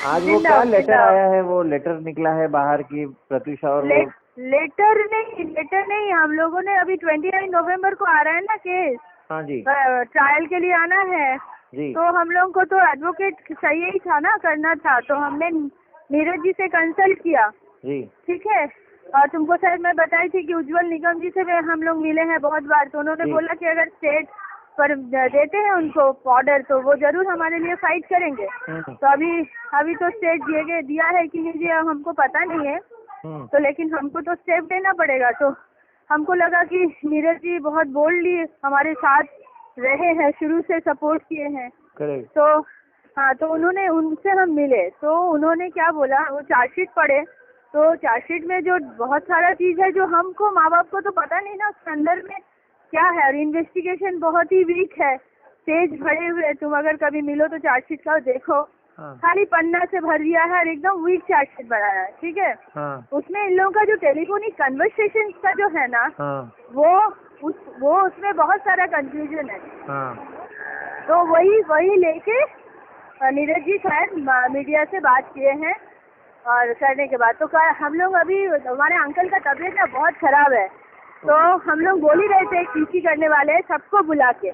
आज वो क्या लेटर आया है, वो लेटर निकला है बाहर की प्रत्युषा और लेटर नहीं, हम लोगों ने अभी 29 नवंबर को आ रहा है ना केस। हाँ जी, ट्रायल के लिए आना है जी। तो हम लोगों को तो एडवोकेट चाहिए ही था ना, करना था, तो हमने नीरज जी से कंसल्ट किया जी, ठीक है। और तुमको शायद मैं बताई थी कि उज्जवल निगम जी से हम लोग मिले हैं बहुत बार, तो उन्होंने बोला कि अगर स्टेट पर देते हैं उनको ऑर्डर तो वो जरूर हमारे लिए फाइट करेंगे। तो अभी तो स्टेट दिया है कि लीजिए, हमको पता नहीं है तो, लेकिन हमको तो स्टेप लेना पड़ेगा। तो हमको लगा कि नीरज जी बहुत बोल्डली हमारे साथ रहे हैं, शुरू से सपोर्ट किए हैं। तो हाँ, तो उनसे हम मिले तो उन्होंने क्या बोला, वो चार्जशीट पढ़े तो चार्जशीट में जो बहुत सारा चीज है जो हमको माँ बाप को तो पता नहीं ना उसके अंदर में क्या है, और इन्वेस्टिगेशन बहुत ही वीक है, पेज भरे हुए। तुम अगर कभी मिलो तो चार्जशीट का देखो, खाली पन्ना से भर दिया है और एकदम वीक चार्जशीट बनाया है, ठीक है। उसमें इन लोगों का जो टेलीफोनिक कन्वर्सेशन का जो है ना, वो उसमें बहुत सारा कंफ्यूजन है। तो वही लेके नीरज जी शायद मीडिया से बात किए हैं, और करने के बाद तो हम लोग अभी, हमारे अंकल का तबीयत ना बहुत खराब है, तो हम लोग बोल ही रहे थे पीसी करने वाले सबको बुला के,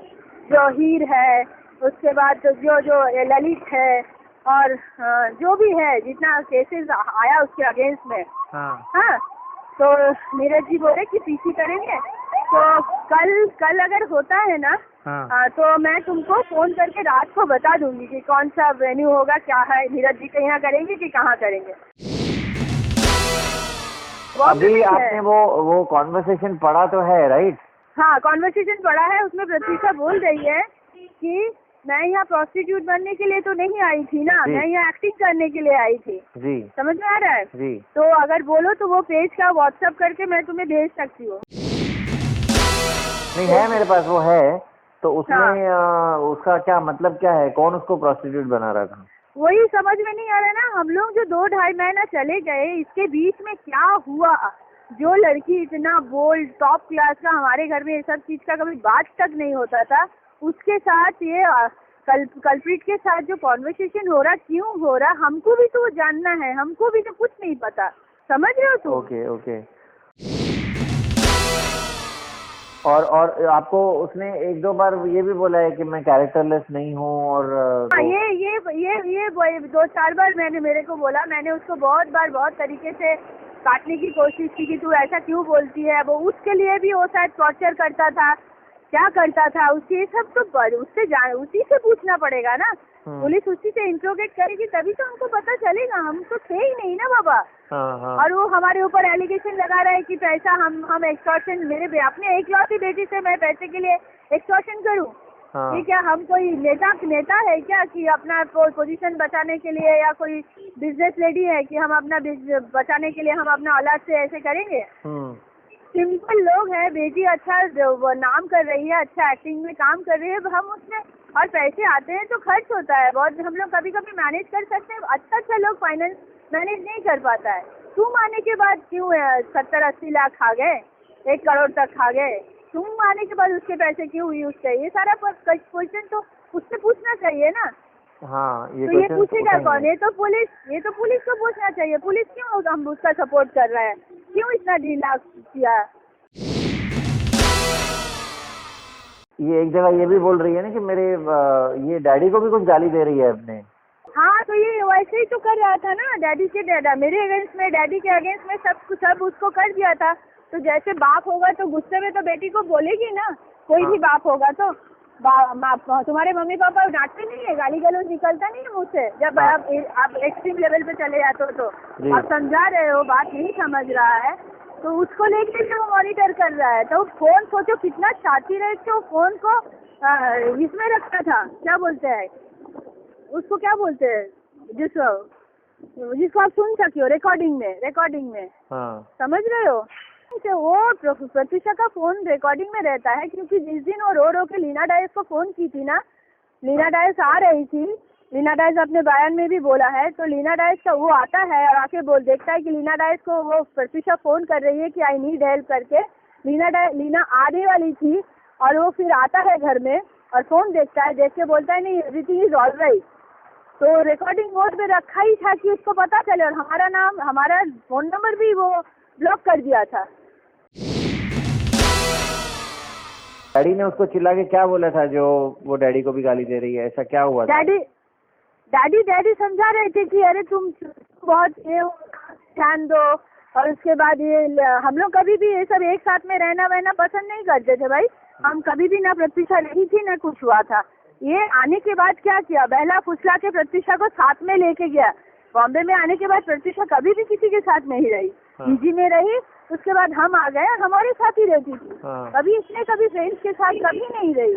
जो हीर है, उसके बाद जो ललित है, और जो भी है जितना केसेस आया उसके अगेंस्ट में। हाँ, तो नीरज जी बोले कि पीसी करेंगे, तो कल अगर होता है ना, तो मैं तुमको फोन करके रात को बता दूंगी कि कौन सा वेन्यू होगा, क्या है, नीरज जी के यहाँ करेंगे कि कहाँ करेंगे। अभी आपने वो कॉन्वर्सेशन पढ़ा तो है, राइट? हाँ, कॉन्वर्सेशन पढ़ा है, उसमें प्रत्युषा बोल रही है कि मैं यहाँ प्रोस्टिट्यूट बनने के लिए तो नहीं आई थी ना, मैं यहाँ एक्टिंग करने के लिए आई थी जी। समझ में आ रहा है जी। तो अगर बोलो तो वो पेज का व्हाट्सएप करके मैं तुम्हें भेज सकती हूँ। नहीं है मेरे पास, वो है, तो उसमें उसका क्या मतलब क्या है, कौन उसको प्रोस्टिट्यूट बना रहा था, वही समझ में नहीं आ रहा ना। हम लोग जो 2-2.5 महीना चले गए, इसके बीच में क्या हुआ, जो लड़की इतना बोल्ड टॉप क्लास का, हमारे घर में ये सब चीज का कभी बात तक नहीं होता था, उसके साथ ये कल्प्रिट के साथ जो कॉन्वर्सेशन हो रहा, क्यों हो रहा, हमको भी तो जानना है, हमको भी तो कुछ नहीं पता, समझ रहे हो तुम? ओके। और आपको उसने 1-2 बार ये भी बोला है कि मैं कैरेक्टरलेस नहीं हूँ, और ये 2-4 बार मेरे को बोला, मैंने उसको बहुत बार बहुत तरीके से काटने की कोशिश की कि तू ऐसा क्यों बोलती है। वो उसके लिए भी वो शायद टॉर्चर करता था, क्या करता था, उसके सब तो उसी से पूछना पड़ेगा ना। पुलिस उसी से इंट्रोगेट करेगी तभी तो हमको पता चलेगा, हम तो थे ही नहीं ना बाबा। और वो हमारे ऊपर एलिगेशन लगा रहा है कि पैसा हम एक्सटॉर्शन, मेरे अपने एकलौती बेटी से मैं पैसे के लिए एक्सटॉर्शन करूं? ये क्या हम कोई नेता है क्या कि अपना पोजीशन बचाने के लिए, या कोई बिजनेस लेडी है कि हम अपना बचाने के लिए हम अपना औलाद से ऐसे करेंगे? सिंपल लोग हैं, बेटी अच्छा नाम कर रही है, अच्छा एक्टिंग में काम कर रही है, हम उसमें, और पैसे आते हैं तो खर्च होता है बहुत, हम लोग कभी कभी मैनेज कर सकते हैं, अच्छा लोग फाइनेंस मैनेज नहीं कर पाता है। तुम आने के बाद क्यों 70-80 लाख खा गए, 1 करोड़ तक खा गए, तुम आने के बाद उसके पैसे क्यों यूज चाहिए, सारा क्वेश्चन तो उससे पूछना चाहिए ना। हाँ, ये पूछेगा कौन? ये तो पुलिस को पूछना चाहिए, पुलिस क्यों हम उसका सपोर्ट कर रहा है, क्यों इतना ढीला किया। ये एक जगह ये भी बोल रही है ना कि मेरे ये डैडी को भी कुछ गाली दे रही है अपने। हाँ, तो ये वैसे ही तो कर रहा था ना, डैडी मेरे अगेंस्ट में, डैडी के अगेंस्ट में सब उसको कर दिया था। तो जैसे बाप होगा तो गुस्से में तो बेटी को बोलेगी ना, कोई भी बाप होगा तो। तुम्हारे मम्मी पापा डांटते नहीं है, गाली गलौज निकलता नहीं है मुझसे जब आप एक्सट्रीम लेवल पे चले जाते हो, तो आप समझा रहे हो, बात नहीं समझ रहा है, तो उसको लेके वो मॉनिटर कर रहा है। तो फोन सोचो कितना छाती रहे थे, फोन को इसमें रखा था, क्या बोलते हैं उसको, क्या बोलते हैं जिसको आप सुन सके हो, रिकॉर्डिंग में समझ रहे हो? तो वो प्रत्युषा का फोन रिकॉर्डिंग में रहता है, क्योंकि जिस दिन वो रो के लीना डाइस को फोन की थी ना, लीना डाइस आ रही थी, लीना डाइस अपने बयान में भी बोला है, तो लीना डाइस का वो आता है और आके देखता है कि लीना डाइस को वो प्रत्युषा फोन कर रही है कि आई नीड हेल्प करके। लीना आने वाली थी और वो फिर आता है घर में और फोन देखता है, देख के बोलता है नहीं एवरीथिंग इज ऑल राइट। तो रिकॉर्डिंग मोड पे रखा ही था कि उसको पता चले, और हमारा नाम, हमारा फोन नंबर भी वो ब्लॉक कर दिया था। डैडी ने उसको चिल्ला के क्या बोला था जो वो डैडी को भी गाली दे रही है, ऐसा क्या हुआ था? डैडी समझा रहे थे कि अरे तुम बहुत ये ध्यान दो, और उसके बाद ये हम लोग कभी भी ये सब एक साथ में रहना वहना पसंद नहीं करते थे भाई। हम कभी भी ना प्रत्युषा नहीं थी ना कुछ हुआ था। ये आने के बाद क्या किया, बहला फुसला के प्रत्युषा को साथ में लेके गया। बॉम्बे में आने के बाद प्रत्युषा कभी भी किसी के साथ नहीं रही, पीजी में रही। उसके बाद हम आ गए, हमारे साथ ही रहती थी। कभी इसने कभी फ्रेंड्स के साथ कभी नहीं रही।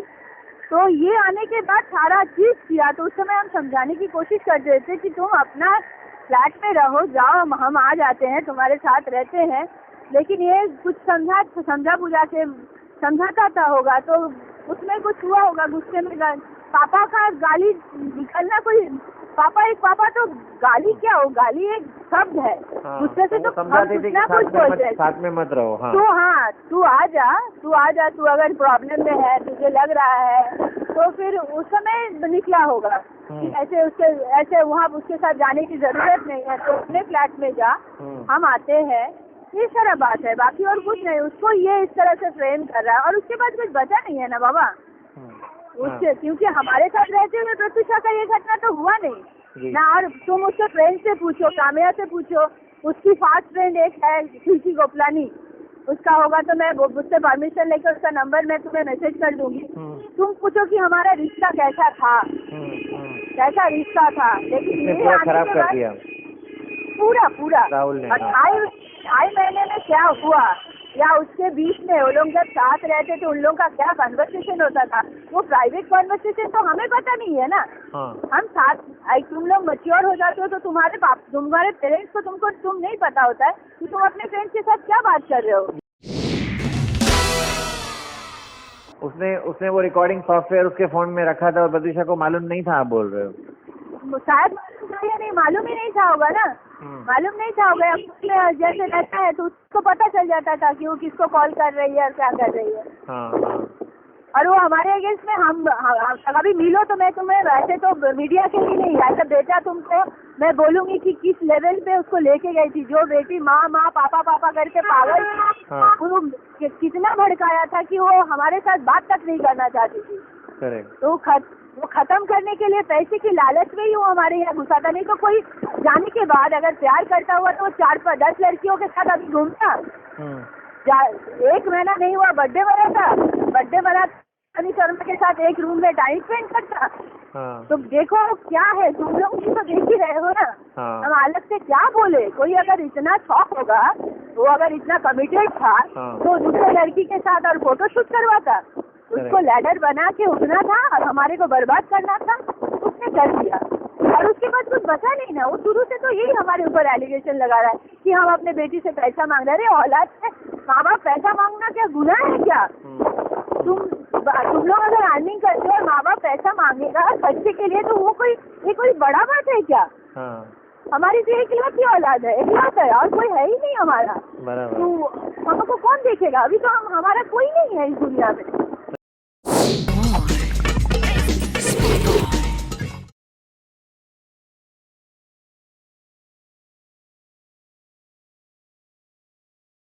तो ये आने के बाद सारा चीज किया। तो उस समय हम समझाने की कोशिश कर रहे थे कि तुम अपना फ्लैट में रहो, जाओ, हम आ जाते हैं, तुम्हारे साथ रहते हैं। लेकिन ये कुछ समझा बुझा के समझाता था होगा, तो उसमें कुछ हुआ होगा, गुस्से में पापा का गाली निकलना। कोई पापा तो गाली क्या हो, गाली एक शब्द है। गुस्से से तो हम कितना कुछ बोलते हैं, साथ में मत रहो। तू आ जा, तू अगर प्रॉब्लम में है, तुझे लग रहा है, तो फिर उस समय निकला होगा कि ऐसे वहाँ उसके साथ जाने की जरूरत नहीं है, तो अपने फ्लैट में जा, हम आते हैं। ये सारा बात है, बाकी और कुछ नहीं। उसको ये इस तरह से फ्रेम कर रहा है, और उसके बाद कुछ बचा नहीं है ना बाबा उससे, क्योंकि हमारे साथ रहते हुए प्रत्युषा का ये घटना तो हुआ नहीं ना। और तुम उसके फ्रेंड से पूछो, काम्या से पूछो, उसकी फास्ट फ्रेंड एक है खिलची गोपलानी, उसका होगा तो मैं उससे परमिशन लेकर उसका नंबर मैं तुम्हें मैसेज कर दूंगी। तुम पूछो कि हमारा रिश्ता कैसा था, कैसा रिश्ता था। लेकिन ये खराब कर दिया पूरा राहुल ने। 2.5 महीने में क्या हुआ, या उसके बीच में वो लोग जब साथ रहते थे उन लोगों का क्या कन्वर्सेशन होता था, वो प्राइवेट कन्वर्सेशन तो हमें पता नहीं है ना। हम साथ, तुम लोग मैच्योर हो जाते हो तो तुम्हारे पेरेंट्स को तुम नहीं पता होता है कि तुम अपने फ्रेंड्स के साथ क्या बात कर रहे हो। उसने वो रिकॉर्डिंग सॉफ्टवेयर उसके फोन में रखा था और प्रत्युषा को मालूम नहीं था, आप बोल रहे हो? शायद नहीं, मालूम ही नहीं था होगा ना, मालूम नहीं था होगा। जैसे रहता है तो उसको पता चल जाता था कि वो किसको कॉल कर रही है और क्या कर रही है। और वो हमारे अगेंस्ट में हम कभी मिलो तो मैं तुम्हें, वैसे तो मीडिया के लिए नहीं, ऐसा बेटा तुमको मैं बोलूंगी कि किस लेवल पे उसको लेके गई थी। जो बेटी माँ पापा करके पागल थी, वो कितना भड़काया था कि वो हमारे साथ बात तक नहीं करना चाहती थी। तो वो खत्म करने के लिए पैसे की लालच में ही वो हमारे यहाँ घुसा था। नहीं तो कोई जाने के बाद अगर प्यार करता हुआ तो 4-10 लड़कियों के साथ अभी घूमता। 1 महीना नहीं हुआ, बर्थडे वाला अनिल शर्मा के साथ एक रूम में टाइम स्पेंड करता। तो देखो क्या है, तुम लोग भी तो देख ही रहे हो ना। हम अलग से क्या बोले, कोई अगर इतना शौक होगा, वो अगर इतना कमिटेड था तो दूसरे लड़की के साथ और फोटो शूट करवाता। उसको लैडर बना के उठना था और हमारे को बर्बाद करना था, उसने कर दिया। और उसके बाद कुछ बचा नहीं ना। वो शुरू से तो यही हमारे ऊपर एलिगेशन लगा रहा है कि हम अपने बेटी से पैसा मांग रहे हैं। औलाद से माँ बाप पैसा मांगना क्या गुनाह है क्या? तुम लोग अगर अर्निंग करते हो और माँ बाप पैसा मांगेगा बच्चे के लिए, तो वो कोई बड़ा बात है क्या? हमारी तो इकलौती औलाद है, इकलौता है, और कोई है ही नहीं हमारा। तो हमको कौन देखेगा? अभी तो हमारा कोई नहीं है इस दुनिया में।